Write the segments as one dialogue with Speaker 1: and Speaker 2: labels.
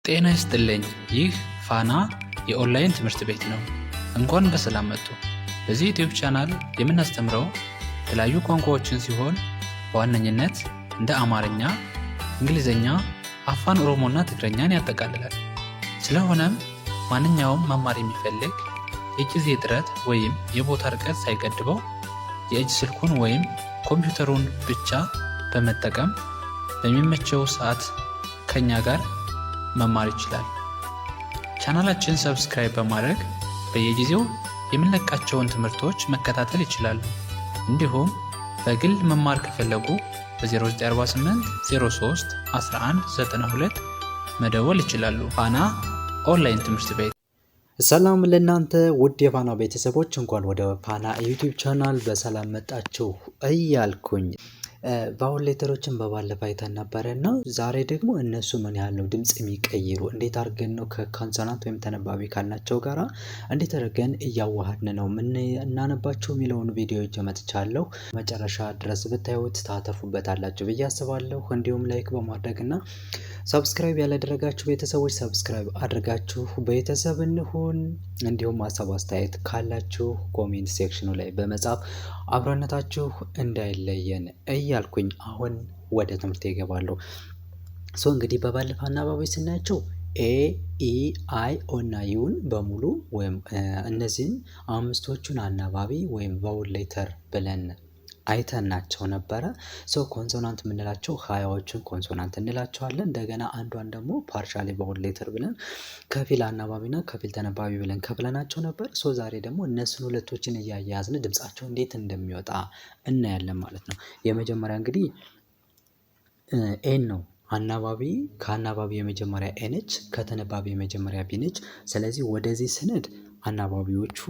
Speaker 1: ጤና ይስጥልኝ። ይህ ፋና የኦንላይን ትምህርት ቤት ነው። እንኳን በሰላም መጡ። በዚህ ዩቲዩብ ቻናል የምናስተምረው የተለያዩ ቋንቋዎችን ሲሆን በዋነኝነት እንደ አማርኛ፣ እንግሊዝኛ፣ አፋን ኦሮሞና ትግረኛን ያጠቃልላል። ስለሆነም ማንኛውም መማር የሚፈልግ የጊዜ እጥረት ወይም የቦታ ርቀት ሳይገድበው የእጅ ስልኩን ወይም ኮምፒውተሩን ብቻ በመጠቀም በሚመቸው ሰዓት ከኛ ጋር መማር ይችላል። ቻናላችን ሰብስክራይብ በማድረግ በየጊዜው የምንለቃቸውን ትምህርቶች መከታተል ይችላሉ። እንዲሁም በግል መማር ከፈለጉ በ0948 03 1192 መደወል ይችላሉ። ፋና ኦንላይን ትምህርት ቤት።
Speaker 2: ሰላም ለእናንተ ውድ የፋና ቤተሰቦች፣ እንኳን ወደ ፋና ዩቲዩብ ቻናል በሰላም መጣችሁ እያልኩኝ ቫውል ሌተሮችን በባለፈ አይተን ነበረ እና ዛሬ ደግሞ እነሱ ምን ያህል ነው ድምፅ የሚቀይሩ፣ እንዴት አድርገን ነው ከኮንሶናንት ወይም ተነባቢ ካልናቸው ጋራ እንዴት አድርገን እያዋሃድን ነው ምን እናነባቸው የሚለውን ቪዲዮ ይዤ መጥቻለሁ። መጨረሻ ድረስ ብታዩት ታተርፉበታላችሁ ብዬ አስባለሁ። እንዲሁም ላይክ በማድረግ እና ሰብስክራይብ ያላደረጋችሁ ቤተሰቦች ሰብስክራይብ አድርጋችሁ ቤተሰብ እንሁን። እንዲሁም ሀሳብ አስተያየት ካላችሁ ኮሜንት ሴክሽኑ ላይ በመጻፍ አብሮነታችሁ እንዳይለየን እያልኩኝ አሁን ወደ ትምህርት ይገባለሁ። እንግዲህ በባለፈ አናባቢ ስናያቸው ኤ ኢ አይ ኦ እና ዩን በሙሉ ወይም እነዚህን አምስቶቹን አናባቢ ወይም ቫውል ሌተር ብለን አይተናቸው ነበረ። ኮንሶናንት የምንላቸው ሀያዎችን ኮንሶናንት እንላቸዋለን። እንደገና አንዷን ደግሞ ፓርሻሊ ቫውል ሌተር ብለን ከፊል አናባቢና ከፊል ተነባቢ ብለን ከፍለናቸው ነበር። ዛሬ ደግሞ እነሱን ሁለቶችን እያያዝን ድምጻቸው እንዴት እንደሚወጣ እናያለን ማለት ነው። የመጀመሪያ እንግዲህ ኤን ነው። አናባቢ ከአናባቢ የመጀመሪያ ኤ ነች፣ ከተነባቢ የመጀመሪያ ቢ ነች። ስለዚህ ወደዚህ ስንድ አናባቢዎቹ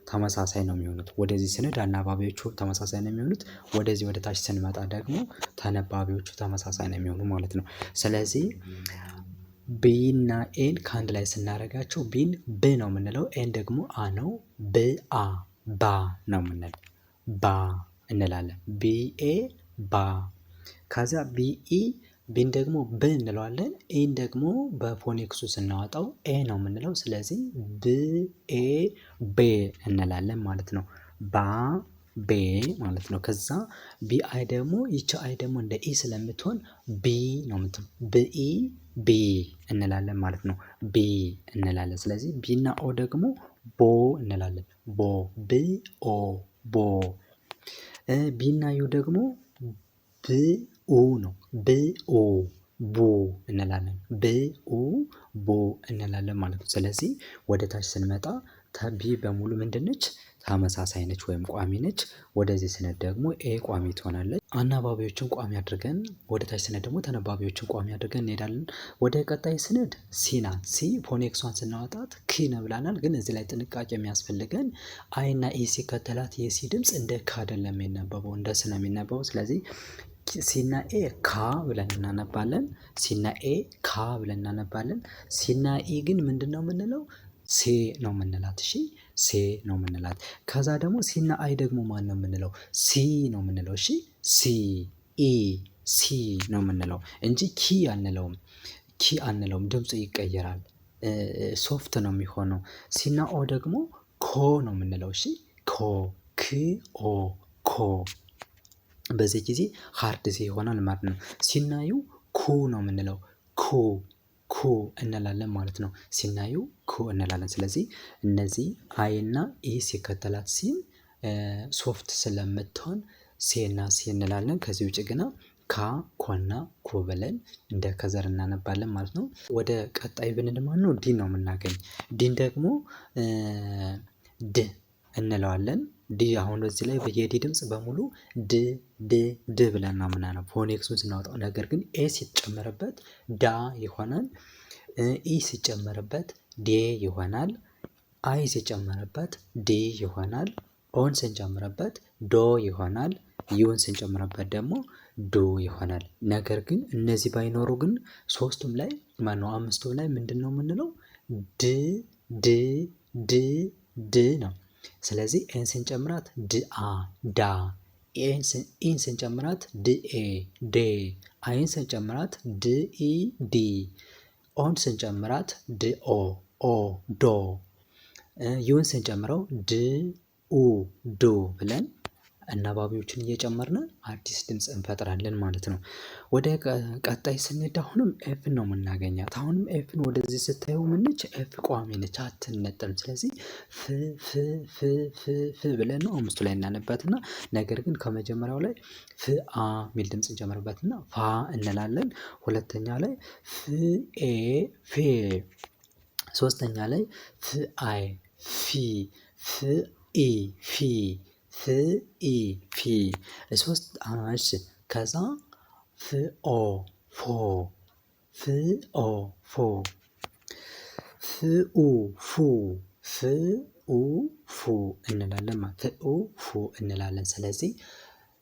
Speaker 2: ተመሳሳይ ነው የሚሆኑት። ወደዚህ ስንድ አናባቢዎቹ ተመሳሳይ ነው የሚሆኑት። ወደዚህ ወደ ታች ስንመጣ ደግሞ ተነባቢዎቹ ተመሳሳይ ነው የሚሆኑ ማለት ነው። ስለዚህ ቢ እና ኤን ከአንድ ላይ ስናደርጋቸው ቢን ብ ነው የምንለው፣ ኤን ደግሞ አ ነው። ብ አ ባ ነው የምንለው፣ ባ እንላለን። ቢኤ ባ። ከዚያ ቢኢ ቢን ደግሞ ብ እንለዋለን። ኤን ደግሞ በፎኒክሱ ስናወጣው ኤ ነው የምንለው። ስለዚህ ብ ኤ ቤ እንላለን ማለት ነው። ባ ቤ ማለት ነው። ከዛ ቢ አይ ደግሞ ይቺ አይ ደግሞ እንደ ኢ ስለምትሆን ቢ ነው የምትሆን። ብኢ ቢ እንላለን ማለት ነው። ቢ እንላለን። ስለዚህ ቢ እና ኦ ደግሞ ቦ እንላለን። ቦ ብ ኦ ቦ። ቢ እና ዩ ደግሞ ብኡ ነው። ብኡ ቡ እንላለን። ብኡ ቡ እንላለን ማለት ነው። ስለዚህ ወደ ታች ስንመጣ ቢ በሙሉ ምንድነች? ተመሳሳይ ነች ወይም ቋሚ ነች። ወደዚህ ስነድ ደግሞ ኤ ቋሚ ትሆናለች። አናባቢዎችን ቋሚ አድርገን ወደ ታች ስነድ ደግሞ ተነባቢዎችን ቋሚ አድርገን እንሄዳለን። ወደ ቀጣይ ስነድ ሲ ናት። ሲ ፎኔክሷን ስናወጣት ኪ ነው ብላናል። ግን እዚህ ላይ ጥንቃቄ የሚያስፈልገን አይ እና ኢ ሲከተላት የሲ ድምፅ እንደ ካ አይደለም የሚነበበው፣ እንደ ስ ነው የሚነበበው። ስለዚህ ሲና ኤ ካ ብለን እናነባለን። ሲና ኤ ካ ብለን እናነባለን። ሲና ኢ ግን ምንድን ነው የምንለው? ሴ ነው የምንላት። እሺ ሴ ነው የምንላት። ከዛ ደግሞ ሲና አይ ደግሞ ማን ነው የምንለው? ሲ ነው የምንለው። እሺ ሲ ኢ ሲ ነው የምንለው እንጂ ኪ አንለውም። ኪ አንለውም፣ ድምፁ ይቀየራል፣ ሶፍት ነው የሚሆነው። ሲና ኦ ደግሞ ኮ ነው የምንለው። እሺ ኮ ክ ኦ ኮ። በዚህ ጊዜ ሃርድ ዜ ይሆናል ማለት ነው። ሲናዩ ኩ ነው የምንለው። ኩ ኩ እንላለን ማለት ነው። ሲናዩ ኩ እንላለን። ስለዚህ እነዚህ አይ እና ኢ ሲከተላት ሲን ሶፍት ስለምትሆን ሴና ሲ እንላለን። ከዚህ ውጭ ግና ካ ኮና ኩ ብለን እንደ ከዘር እናነባለን ማለት ነው። ወደ ቀጣይ ብንል ማለት ነው ዲን ነው የምናገኝ። ዲን ደግሞ ድ እንለዋለን። ዲ አሁን በዚህ ላይ የዲ ድምፅ በሙሉ ድ ድ ድ ብለን ነው የምናነው ፎኔክሱን ስናወጣው። ነገር ግን ኤ ሲጨመርበት ዳ ይሆናል። ኢ ሲጨመርበት ዴ ይሆናል። አይ ሲጨመርበት ዲ ይሆናል። ኦን ስንጨምርበት ዶ ይሆናል። ዩን ስንጨምርበት ደግሞ ዶ ይሆናል። ነገር ግን እነዚህ ባይኖሩ ግን ሶስቱም ላይ ማነው አምስቱም ላይ ምንድን ነው የምንለው? ድ ድ ድ ድ ነው። ስለዚህ ኤን ስንጨምራት ድአ ዳ፣ ኢን ስንጨምራት ድኤ ዴ፣ አይን ስንጨምራት ድኢ ዲ፣ ኦን ስንጨምራት ድኦ ኦ ዶ፣ ዩን ስንጨምረው ድኡ ዱ ብለን አናባቢዎችን እየጨመርን አዲስ ድምፅ እንፈጥራለን ማለት ነው። ወደ ቀጣይ ስንሄድ አሁንም ኤፍን ነው የምናገኛት። አሁንም ኤፍን ወደዚህ ስታዩ ምንች ኤፍ ቋሚ ነች፣ አትነጠልም። ስለዚህ ፍ ፍ ፍ ፍ ፍ ብለን ነው አምስቱ ላይ እናነባትና ነገር ግን ከመጀመሪያው ላይ ፍ አ ሚል ድምፅ እንጨምርበትና ፋ እንላለን። ሁለተኛ ላይ ፍ ኤ ፌ፣ ሶስተኛ ላይ ፍ አይ ፊ፣ ፍ ኢ ፊ፣ ፍ ኢ ፊ፣ ሶስት አሽ ከዛ ፍ ኦ ፎ፣ ፍ ኦ ፎ፣ ፍ ኡ ፉ፣ ፍ ኡ ፉ እንላለን ማለት ፍ ኡ ፉ እንላለን። ስለዚህ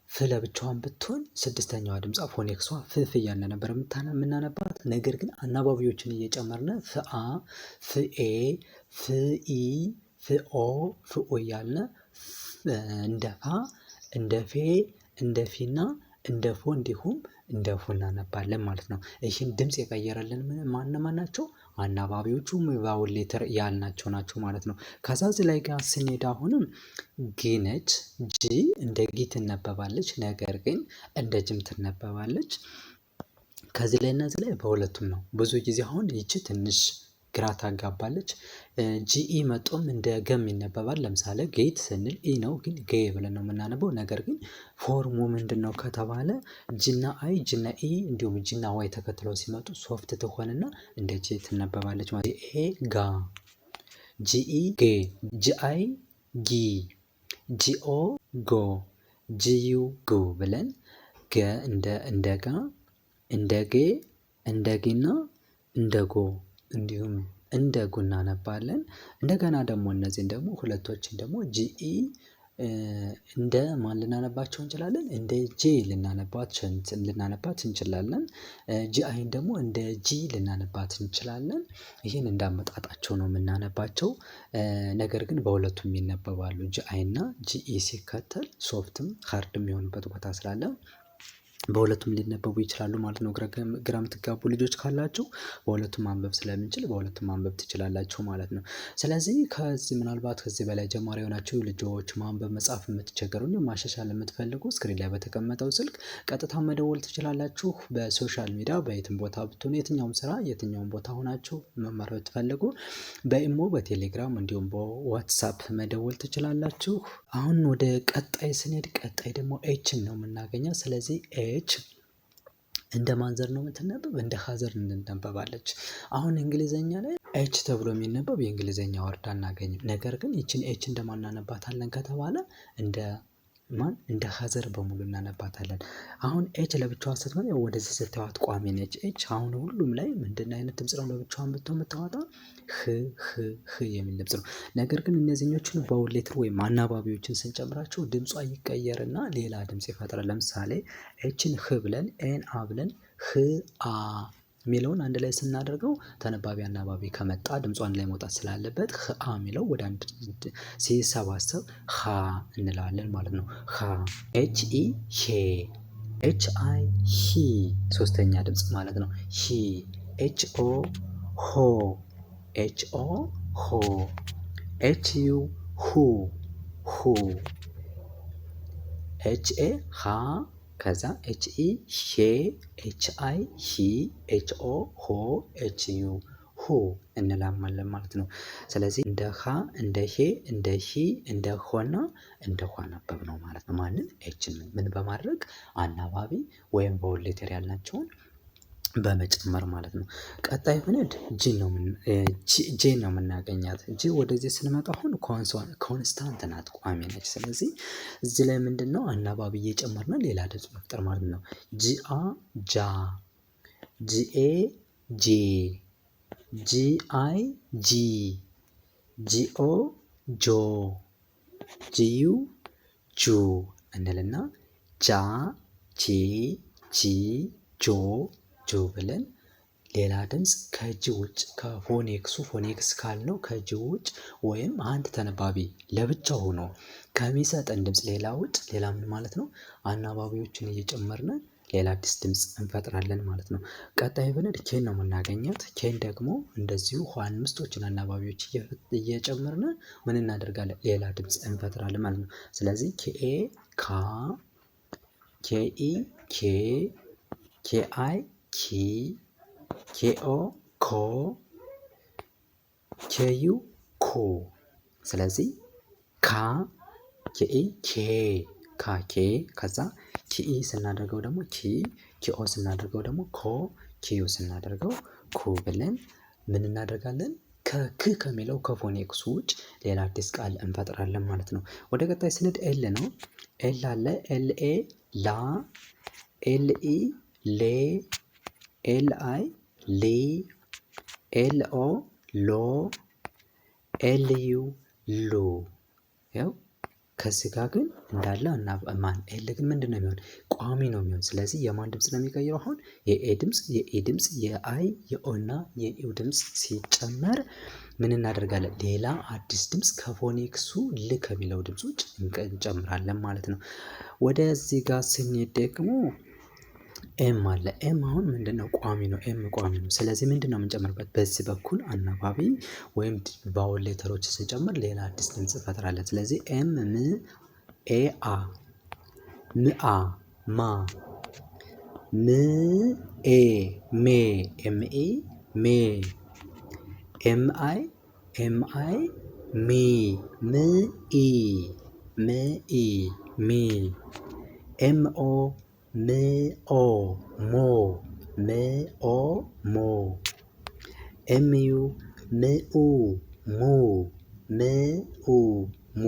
Speaker 2: ፍ ለብቻዋን ብትሆን ስድስተኛዋ ድምጿ ፎኔክሷ ፍፍ እያለ ነበር የምናነባት። ነገር ግን አናባቢዎችን እየጨመርነ ፍአ፣ ፍኤ፣ ፍኢ፣ ፍኦ፣ ፍኦ እያልነ እንደ ፋ፣ እንደ ፌ፣ እንደ ፊና እንደ ፎ እንዲሁም እንደ ፉ እናነባለን ማለት ነው። ይህን ድምፅ የቀየረልን ማን ናቸው? አናባቢዎቹ ቫውል ሌተር ያልናቸው ናቸው ማለት ነው። ከዛ እዚህ ላይ ጋር ስንሄድ አሁንም ጊ ነች። ጂ እንደ ጊ ትነበባለች፣ ነገር ግን እንደ ጅም ትነበባለች። ከዚህ ላይ እና እዚህ ላይ በሁለቱም ነው። ብዙ ጊዜ አሁን ይቺ ትንሽ ግራ ታጋባለች። ጂኢ መጦም እንደ ገም ይነበባል። ለምሳሌ ጌት ስንል ኢ ነው፣ ግን ጌ ብለን ነው የምናነበው። ነገር ግን ፎርሙ ምንድን ነው ከተባለ ጂና አይ፣ ጂና ኢ እንዲሁም ጂና ዋይ ተከትለው ሲመጡ ሶፍት ትሆንና እንደ ጂ ትነበባለች ማለት ነው። ኤ ጋ፣ ጂኢ ጌ፣ ጂአይ ጊ፣ ጂኦ ጎ፣ ጂዩ ጉ ብለን ገ እንደ ጋ፣ እንደ ጌ፣ እንደ ጊና እንደ ጎ እንዲሁም እንደ ጉ እናነባለን። እንደገና ደግሞ እነዚህን ደግሞ ሁለቶችን ደግሞ ጂኢ እንደ ማን ልናነባቸው እንችላለን? እንደ ጄ ልናነባት እንችላለን። ጂአይን ደግሞ እንደ ጂ ልናነባት እንችላለን። ይህን እንዳመጣጣቸው ነው የምናነባቸው። ነገር ግን በሁለቱም ይነበባሉ። ጂአይ እና ጂኢ ሲከተል ሶፍትም ሃርድም የሚሆኑበት ቦታ ስላለ በሁለቱም ሊነበቡ ይችላሉ ማለት ነው። ግራ የምትጋቡ ልጆች ካላችሁ በሁለቱም ማንበብ ስለምንችል በሁለቱም ማንበብ ትችላላችሁ ማለት ነው። ስለዚህ ምናልባት ከዚህ በላይ ጀማሪ የሆናችሁ ልጆች ማንበብ መጻፍ የምትቸገሩ እንዲሁም ማሻሻል የምትፈልጉ ስክሪን ላይ በተቀመጠው ስልክ ቀጥታ መደወል ትችላላችሁ። በሶሻል ሚዲያ በየትም ቦታ ብትሆኑ የትኛውም ስራ የትኛውም ቦታ ሆናችሁ መማር ብትፈልጉ በኢሞ፣ በቴሌግራም እንዲሁም በዋትሳፕ መደወል ትችላላችሁ። አሁን ወደ ቀጣይ ስንሄድ ቀጣይ ደግሞ ኤችን ነው የምናገኘው። ስለዚህ ኤች እንደ ማንዘር ነው የምትነበብ፣ እንደ ሀዘር እንነበባለች። አሁን እንግሊዘኛ ላይ ኤች ተብሎ የሚነበብ የእንግሊዘኛ ወርድ አናገኝም። ነገር ግን ይችን ኤች እንደማናነባታለን ከተባለ እንደ ሀዘር በሙሉ እናነባታለን። አሁን ኤች ለብቻዋ ስትመጣ ወደዚህ ስታዩት ቋሚ ነች ኤች። አሁን ሁሉም ላይ ምንድን አይነት ድምፅ ነው ለብቻዋን የምታወጣ? ህ የሚል ድምፅ ነው። ነገር ግን እነዚህኞችን ቫውል ሌተር ወይም አናባቢዎችን ስንጨምራቸው ድምጿ ይቀየርና ሌላ ድምፅ ይፈጥራል። ለምሳሌ ኤችን ህ ብለን ኤን አ ብለን ህ አ የሚለውን አንድ ላይ ስናደርገው ተነባቢ አናባቢ ከመጣ ድምፁ አንድ ላይ መውጣት ስላለበት አ የሚለው ወደ አንድ ሲሰባሰብ ሀ እንላለን ማለት ነው። ሀ ኤች ኢ ሄ፣ ኤች አይ ሂ ሶስተኛ ድምፅ ማለት ነው። ሂ ኤች ኦ ሆ፣ ኤች ኦ ሆ፣ ኤች ዩ ሁ ሁ፣ ኤች ኤ ሃ፣ ከዛ ኤች ኢ ሄ፣ ኤች አይ ሂ፣ ኤች ኦ ሆ፣ ኤች ዩ ሁ እንላማለን ማለት ነው። ስለዚህ እንደ ሀ፣ እንደ ሄ፣ እንደ ሂ፣ እንደ ሆና እንደ ኋ ነበብ ነው ማለት ነው። ማንን? ኤችን ምን በማድረግ አናባቢ ወይም ቫውል ሌተር ያልናቸውን በመጨመር ማለት ነው። ቀጣይ ብንሄድ ጄ ነው የምናገኛት። ጄ ወደዚህ ስንመጣ አሁን ኮንስታንት ናት፣ ቋሚ ነች። ስለዚህ እዚህ ላይ ምንድን ነው አናባቢ እየጨመርን ሌላ ድምፅ መፍጠር ማለት ነው። ጂአ ጃ፣ ጂኤ ጄ፣ ጂአይ ጂ፣ ጂኦ ጆ፣ ጂዩ ጁ እንልና ጃ ጂ ጂ ጆ ጆ ብለን ሌላ ድምፅ ከእጅ ውጭ ፎኔክስ ካልነው ከእጅ ውጭ ወይም አንድ ተነባቢ ለብቻ ሆኖ ከሚሰጠን ድምፅ ሌላ ውጭ ሌላ ምን ማለት ነው? አናባቢዎችን እየጨመርን ሌላ አዲስ ድምፅ እንፈጥራለን ማለት ነው። ቀጣይ ብንሄድ ኬን ነው የምናገኘት። ኬን ደግሞ እንደዚሁ አምስቶችን አናባቢዎች እየጨመርን ምን እናደርጋለን? ሌላ ድምፅ እንፈጥራለን ማለት ነው። ስለዚህ ኬኤ ካ፣ ኬኢ ኬ፣ ኬአይ ኪ፣ ኬኦ ኮ፣ ኬዩ ኩ። ስለዚህ ካ ኬኢ ኬ፣ ካ ኬ፣ ከዛ ኪኢ ስናደርገው ደግሞ ኪ፣ ኪኦ ስናደርገው ደግሞ ኮ፣ ኪዩ ስናደርገው ኩ ብለን ምን እናደርጋለን? ከክ ከሚለው ከፎኔክሱ ውጭ ሌላ አዲስ ቃል እንፈጥራለን ማለት ነው። ወደ ቀጣይ ስንሄድ ኤል ነው። ኤል አለ። ኤልኤ ላ፣ ኤልኢ ሌ፣ ኤልአይ ሊ፣ ኤልኦ ሎ፣ ኤልዩ ሉ። ያው ከዚህ ጋር ግን እንዳለ እና ማን ኤል ግን ምንድን ነው የሚሆን? ቋሚ ነው የሚሆን። ስለዚህ የማን ድምፅ ነው የሚቀይረው? አሁን የኤ ድምፅ፣ የኢ ድምፅ፣ የአይ፣ የኦ እና የኢው ድምፅ ሲጨመር ምን እናደርጋለን? ሌላ አዲስ ድምፅ ከፎኔክሱ ል ከሚለው ድምፅ ውጭ እንጨምራለን ማለት ነው። ወደዚህ ጋር ስንሄድ ደግሞ ኤም አለ። ኤም አሁን ምንድነው? ቋሚ ነው። ኤም ቋሚ ነው። ስለዚህ ምንድነው የምንጨምርበት? በዚህ በኩል አናባቢ ወይም ቫውል ሌተሮች ስንጨምር ሌላ አዲስ ድምፅ እንፈጥራለን። ስለዚህ ኤም ም ኤ አ፣ ምአ ማ፣ ም ኤ ሜ፣ ኤም ኤ ሜ፣ ኤም አይ ሚ፣ ም ኢ ሚ፣ ኤም ኦ ምኦ ሞ፣ ምኦ ሞ፣ ኤምዩ ምኡ ሙ፣ ምኡ ሙ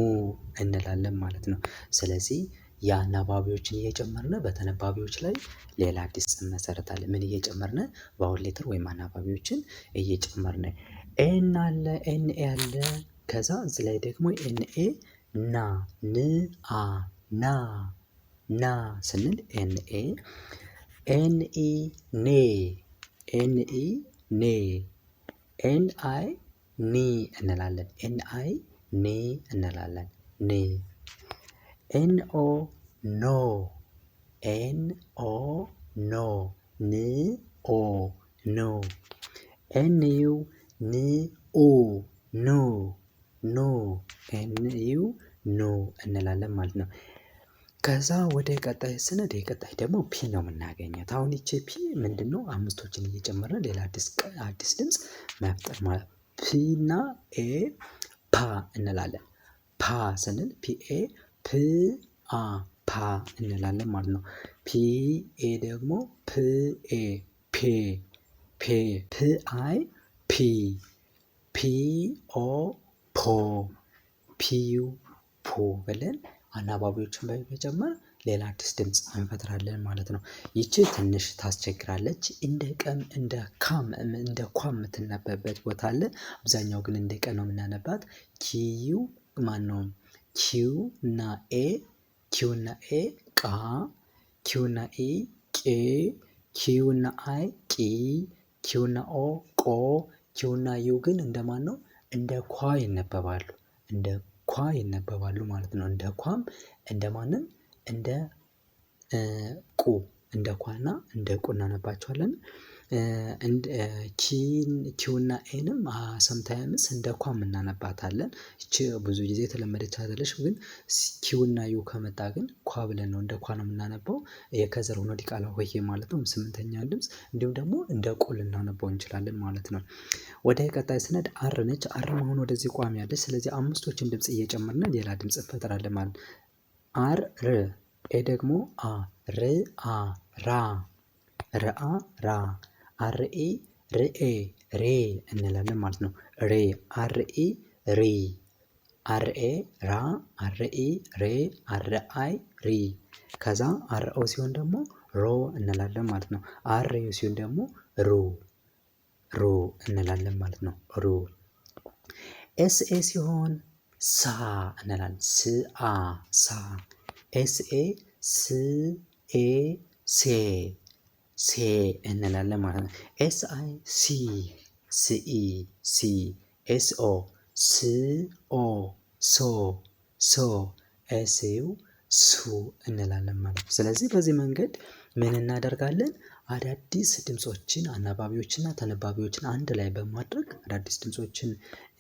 Speaker 2: እንላለን ማለት ነው። ስለዚህ የአናባቢዎችን እየጨመርነ በተነባቢዎች ላይ ሌላ አዲስ እንመሰርታለን። ምን እየጨመርነ? ቫውል ሌተር ወይም አናባቢዎችን እየጨመርነ። ኤን አለ፣ ኤንኤ አለ። ከዛ እዚህ ላይ ደግሞ ኤንኤ ና፣ ን አ፣ ና፣ ና ስንል ኤንኤ፣ ኤንኢ ኔ፣ ኤንኢ ኔ፣ ኤንአይ ኒ እንላለን። ኤንአይ ኒ እንላለን። ኒ፣ ኤንኦ ኖ፣ ኤንኦ ኖ፣ ንኦ ኖ፣ ኤንዩ ንኡ ኑ፣ ኑ፣ ኤንዩ ኑ እንላለን ማለት ነው። ከዛ ወደ ቀጣይ ስነድ የቀጣይ ደግሞ ፒ ነው የምናገኘት። አሁን ይቺ ፒ ምንድነው? አምስቶችን እየጨመርን ሌላ አዲስ ድምፅ መፍጠር ማለት ፒ እና ኤ ፓ እንላለን። ፓ ስንል ፒኤ ፕ አ ፓ እንላለን ማለት ነው። ፒ ኤ ደግሞ ፕ ኤ ፔ ፔ፣ ፕ አይ ፒ፣ ፒ ኦ ፖ፣ ፒዩ ፑ ብለን አናባቢዎችን በመጨመር ሌላ አዲስ ድምፅ እንፈጥራለን ማለት ነው። ይቺ ትንሽ ታስቸግራለች። እንደ ቀም እንደ ኳም የምትነበብበት ቦታ አለ። አብዛኛው ግን እንደ ቀ ነው የምናነባት። ኪዩ ማን ነው? ኪው እና ኤ፣ ኪው እና ኤ ቃ፣ ኪው እና ኢ ቄ፣ ኪው እና አይ ቂ፣ ኪው እና ኦ ቆ፣ ኪው እና ዩ ግን እንደማን ነው? እንደ ኳ ይነበባሉ። እንደ ኳ ይነበባሉ ማለት ነው። እንደ ኳም እንደማንም እንደ ቁ፣ እንደ ኳና እንደ ቁ እናነባቸዋለን። ኪውና ኤንም ሰምታይምስ እንደ ኳም እናነባታለን። እቺ ብዙ ጊዜ የተለመደች አይደለች፣ ግን ኪውና ዩ ከመጣ ግን ኳ ብለን ነው እንደ ኳ ነው የምናነባው። የከዘር ሆኖ ዲቃላ ሆዬ ማለት ነው፣ ስምንተኛ ድምፅ። እንዲሁም ደግሞ እንደ ቁ ልናነባው እንችላለን ማለት ነው። ወደ ቀጣይ ስነድ አር ነች። አር አሁን ወደዚህ ቋሚ ያለች። ስለዚህ አምስቶችን ድምፅ እየጨመርን ሌላ ድምፅ እንፈጥራለን ማለት ነው። አር ር፣ ኤ ደግሞ አ፣ ር አ ራ፣ ርአ ራ፣ አርኢ ርኤ ሬ እንላለን ማለት ነው። ሬ፣ አርኢ ሪ፣ አርኤ ራ፣ አርኢ ሬ፣ አርአይ ሪ። ከዛ አርኦ ሲሆን ደግሞ ሮ እንላለን ማለት ነው። አርዩ ሲሆን ደግሞ ሩ፣ ሩ እንላለን ማለት ነው። ሩ። ኤስኤ ሲሆን ሳ እንላለን። ስአ ሳ። ኤስኤ ስኤ ሴ፣ ሴ እንላለን ማለት ነው። ኤስአይ ሲ፣ ስኢ ሲ፣ ኤስኦ ስኦ ሶ፣ ሶ፣ ኤስዩ ሱ እንላለን ማለት ነው። ስለዚህ በዚህ መንገድ ምን እናደርጋለን? አዳዲስ ድምፆችን አናባቢዎችና ተነባቢዎችን አንድ ላይ በማድረግ አዳዲስ ድምፆችን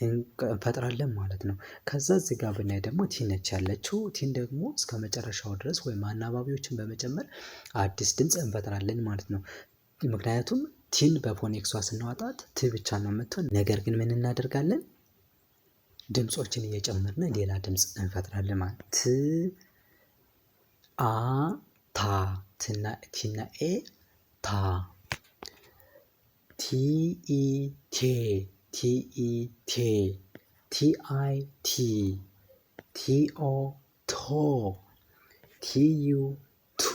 Speaker 2: እንፈጥራለን ማለት ነው። ከዛ እዚህ ጋር ብናይ ደግሞ ቲ ነች ያለችው። ቲን ደግሞ እስከ መጨረሻው ድረስ ወይም አናባቢዎችን በመጨመር አዲስ ድምፅ እንፈጥራለን ማለት ነው። ምክንያቱም ቲን በፎኔክሷ ስናወጣት ት ብቻ ነው የምትሆን። ነገር ግን ምን እናደርጋለን? ድምፆችን እየጨመርን ሌላ ድምፅ እንፈጥራለን ማለት ት አ ታ ቲና ኤ ታ ቲ ኢ ቴ ቲ ኢ ቴ ቲ አይ ቲ ቲ ኦ ቶ ቲ ዩ ቱ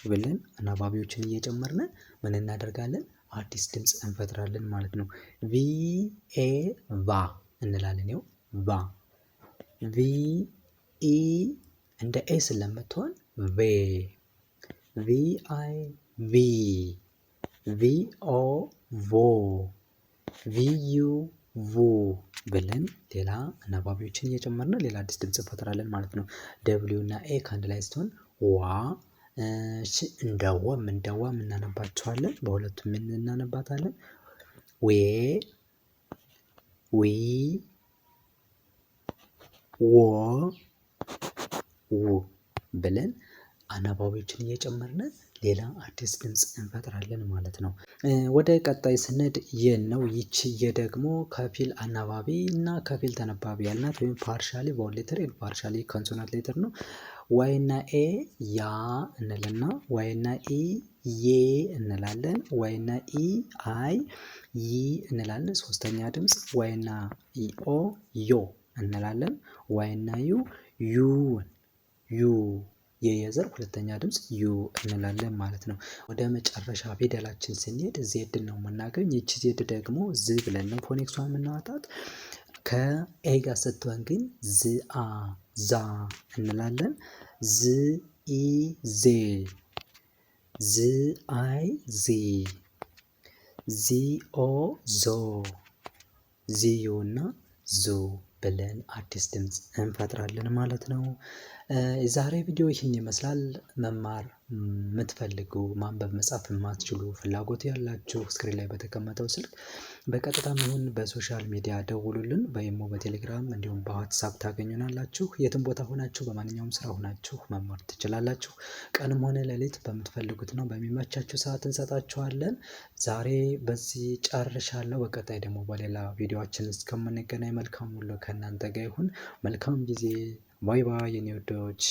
Speaker 2: ብለን አናባቢዎችን እየጨመርን ምን እናደርጋለን? አዲስ ድምፅ እንፈጥራለን ማለት ነው። ቪ ኤ ቫ እንላለን። ይኸው ቫ ቪ ኢ እንደ ኤ ስለምትሆን ቬ ቪ አይ ቪ ቪ ኦ ቮ ቪ ዩ ቮ ብለን ሌላ አናባቢዎችን እየጨመርን ሌላ አዲስ ድምፅ እንፈጥራለን ማለት ነው። ደብሊው እና ኤ ከአንድ ላይ ስትሆን ዋ እንደ ወም እናነባቸዋለን። በሁለቱም እናነባታለን። ዌ ዊ ዎ ው ብለን አናባቢዎችን እየጨመርን ሌላ አዲስ ድምፅ እንፈጥራለን ማለት ነው። ወደ ቀጣይ ስንሄድ የን ነው። ይቺ የ ደግሞ ከፊል አናባቢ እና ከፊል ተነባቢ ያልናት ወይም ፓርሻሊ ቫውል ሌተር ፓርሻሊ ኮንሶናንት ሌተር ነው። ዋይ እና ኤ ያ እንልና ዋይ እና ኢ ዬ እንላለን። ዋይ እና ኢ አይ ይ እንላለን። ሶስተኛ ድምፅ ዋይ እና ኢ ኦ ዮ እንላለን። ዋይ እና ዩ ዩ የየዘር ሁለተኛ ድምፅ ዩ እንላለን ማለት ነው። ወደ መጨረሻ ፊደላችን ስንሄድ ዜድ ነው የምናገኝ። ይቺ ዜድ ደግሞ ዝ ብለን ነው ፎኔክሷ የምናወጣት። ከኤ ጋር ስትሆን ግን ዝአ ዛ እንላለን። ዝ ኢ ዜ ዝ አይ ዚ ዚ ኦ ዞ ዚዩ እና ዞ ብለን አዲስ ድምፅ እንፈጥራለን ማለት ነው። የዛሬ ቪዲዮ ይህን ይመስላል። መማር የምትፈልጉ ማንበብ መጻፍ የማትችሉ ፍላጎት ያላችሁ ስክሪን ላይ በተቀመጠው ስልክ በቀጥታም ይሁን በሶሻል ሚዲያ ደውሉልን። በኢሞ በቴሌግራም እንዲሁም በዋትሳፕ ታገኙናላችሁ። የትም ቦታ ሆናችሁ በማንኛውም ስራ ሆናችሁ መማር ትችላላችሁ። ቀንም ሆነ ሌሊት በምትፈልጉት ነው በሚመቻችሁ ሰዓት እንሰጣችኋለን። ዛሬ በዚህ ጨርሻለሁ። በቀጣይ ደግሞ በሌላ ቪዲዮችን እስከምንገናኝ መልካም ሁሉ ከእናንተ ጋር ይሁን። መልካም ጊዜ። ባይ ባይ የኔ ወዶች።